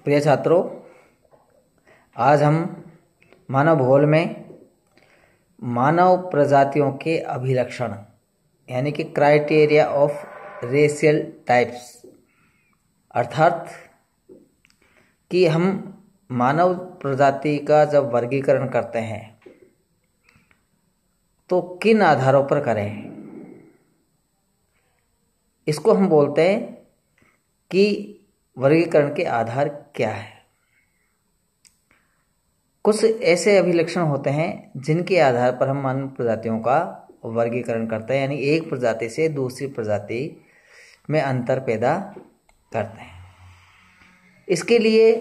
प्रिय छात्रों, आज हम मानव भूगोल में मानव प्रजातियों के अभिलक्षण यानी कि क्राइटेरिया ऑफ रेशियल टाइप्स अर्थात कि हम मानव प्रजाति का जब वर्गीकरण करते हैं तो किन आधारों पर करें, इसको हम बोलते हैं कि वर्गीकरण के आधार क्या है। कुछ ऐसे अभिलक्षण होते हैं जिनके आधार पर हम मानव प्रजातियों का वर्गीकरण करते हैं, यानी एक प्रजाति से दूसरी प्रजाति में अंतर पैदा करते हैं। इसके लिए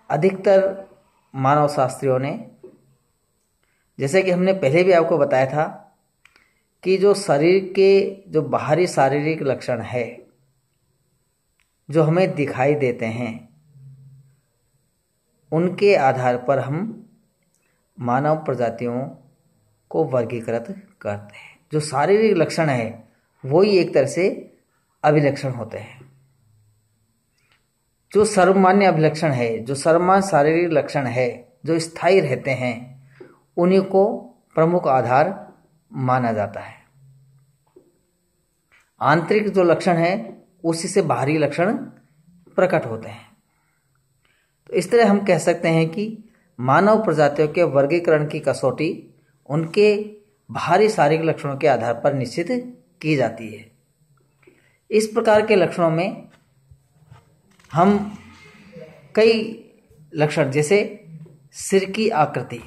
अधिकतर मानव शास्त्रियों ने, जैसे कि हमने पहले भी आपको बताया था, कि जो शरीर के जो बाहरी शारीरिक लक्षण है जो हमें दिखाई देते हैं, उनके आधार पर हम मानव प्रजातियों को वर्गीकृत करते हैं। जो शारीरिक लक्षण है वही एक तरह से अभिलक्षण होते हैं। जो सर्वमान्य अभिलक्षण है, जो सर्वमान्य शारीरिक लक्षण है, जो स्थायी रहते हैं, उन्हीं को प्रमुख आधार माना जाता है। आंतरिक जो लक्षण है उसी से बाहरी लक्षण प्रकट होते हैं। तो इस तरह हम कह सकते हैं कि मानव प्रजातियों के वर्गीकरण की कसौटी उनके बाहरी शारीरिक लक्षणों के आधार पर निश्चित की जाती है। इस प्रकार के लक्षणों में हम कई लक्षण, जैसे सिर की आकृति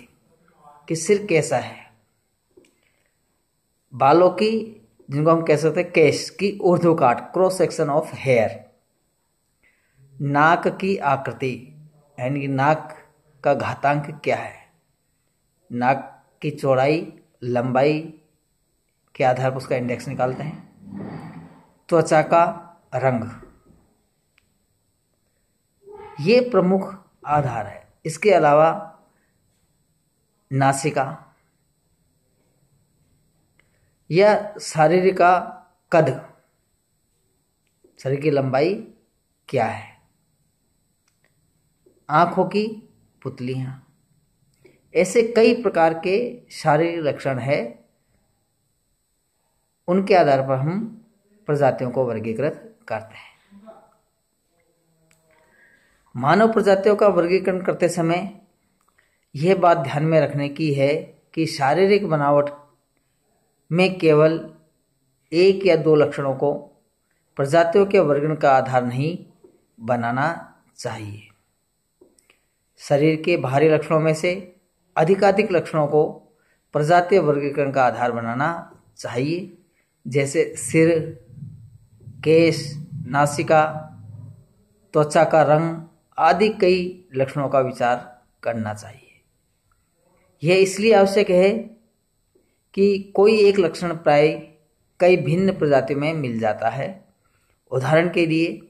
कि सिर कैसा है, बालों की, जिनको हम कह सकते हैं केश की ऊर्ध्वकाट, क्रॉस सेक्शन ऑफ हेयर, नाक की आकृति यानी नाक का घातांक क्या है, नाक की चौड़ाई लंबाई के आधार पर उसका इंडेक्स निकालते हैं। त्वचा का रंग, ये प्रमुख आधार है। इसके अलावा नासिका या शारीरिक का कद, शरीर की लंबाई क्या है, आंखों की पुतलियां, ऐसे कई प्रकार के शारीरिक लक्षण है। उनके आधार पर हम प्रजातियों को वर्गीकृत करते हैं। मानव प्रजातियों का वर्गीकरण करते समय यह बात ध्यान में रखने की है कि शारीरिक बनावट में केवल एक या दो लक्षणों को प्रजातियों के वर्गीकरण का आधार नहीं बनाना चाहिए। शरीर के बाहरी लक्षणों में से अधिकाधिक लक्षणों को प्रजातीय वर्गीकरण का आधार बनाना चाहिए, जैसे सिर, केश, नासिका, त्वचा का रंग आदि कई लक्षणों का विचार करना चाहिए। यह इसलिए आवश्यक है कि कोई एक लक्षण प्राय कई भिन्न प्रजातियों में मिल जाता है। उदाहरण के लिए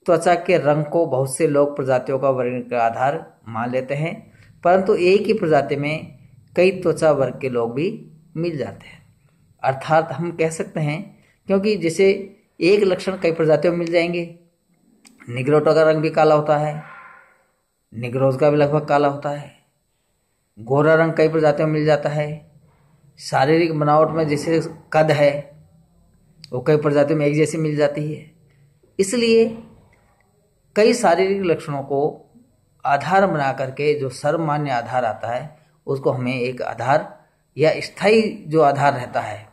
त्वचा के रंग को बहुत से लोग प्रजातियों का वर्गीकरण का आधार मान लेते हैं, परंतु एक ही प्रजाति में कई त्वचा वर्ग के लोग भी मिल जाते हैं। अर्थात हम कह सकते हैं, क्योंकि जैसे एक लक्षण कई प्रजातियों में मिल जाएंगे, निग्रोटो का रंग भी काला होता है, निग्रोज का भी लगभग काला होता है, गोरा रंग कई प्रजातियों में मिल जाता है, शारीरिक बनावट में जैसे कद है वो कई प्रजातियों में एक जैसी मिल जाती है। इसलिए कई शारीरिक लक्षणों को आधार बना करके जो सर्वमान्य आधार आता है उसको हमें एक आधार या स्थायी जो आधार रहता है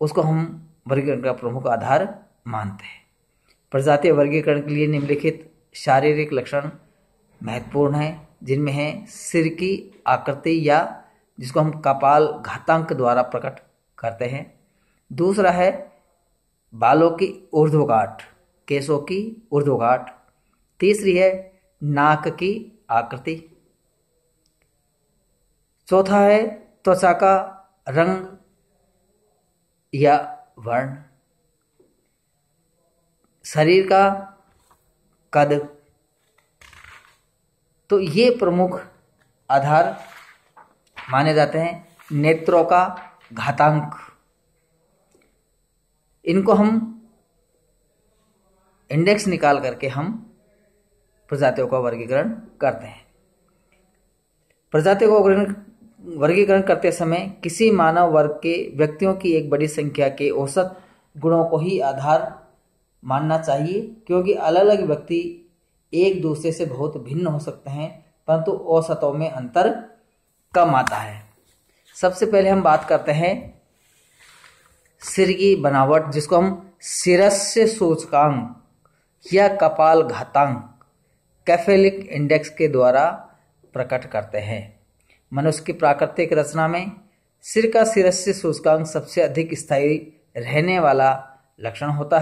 उसको हम वर्गीकरण का प्रमुख आधार मानते हैं। प्रजातीय वर्गीकरण के लिए निम्नलिखित शारीरिक लक्षण महत्वपूर्ण हैं, जिनमें है सिर की आकृति या जिसको हम कपाल घातांक द्वारा प्रकट करते हैं। दूसरा है बालों की ऊर्ध्वगाठ, केशों की ऊर्ध्वगाठ। तीसरी है नाक की आकृति। चौथा है त्वचा का रंग या वर्ण, शरीर का कद। तो ये प्रमुख आधार माने जाते हैं। नेत्रों का घातांक, इनको हम इंडेक्स निकाल करके हम प्रजातियों का वर्गीकरण करते हैं। प्रजातियों का वर्गीकरण करते समय किसी मानव वर्ग के व्यक्तियों की एक बड़ी संख्या के औसत गुणों को ही आधार मानना चाहिए, क्योंकि अलग अलग व्यक्ति एक दूसरे से बहुत भिन्न हो सकते हैं, परंतु औसतों में अंतर कम आता है। सबसे पहले हम बात करते हैं सिर की बनावट, जिसको हम शिरस्य सूचकांक या कपाल घातांक कैफेलिक इंडेक्स के द्वारा प्रकट करते हैं। मनुष्य की प्राकृतिक रचना में सिर का शिरस्य सूचकांक सबसे अधिक स्थायी रहने वाला लक्षण होता है।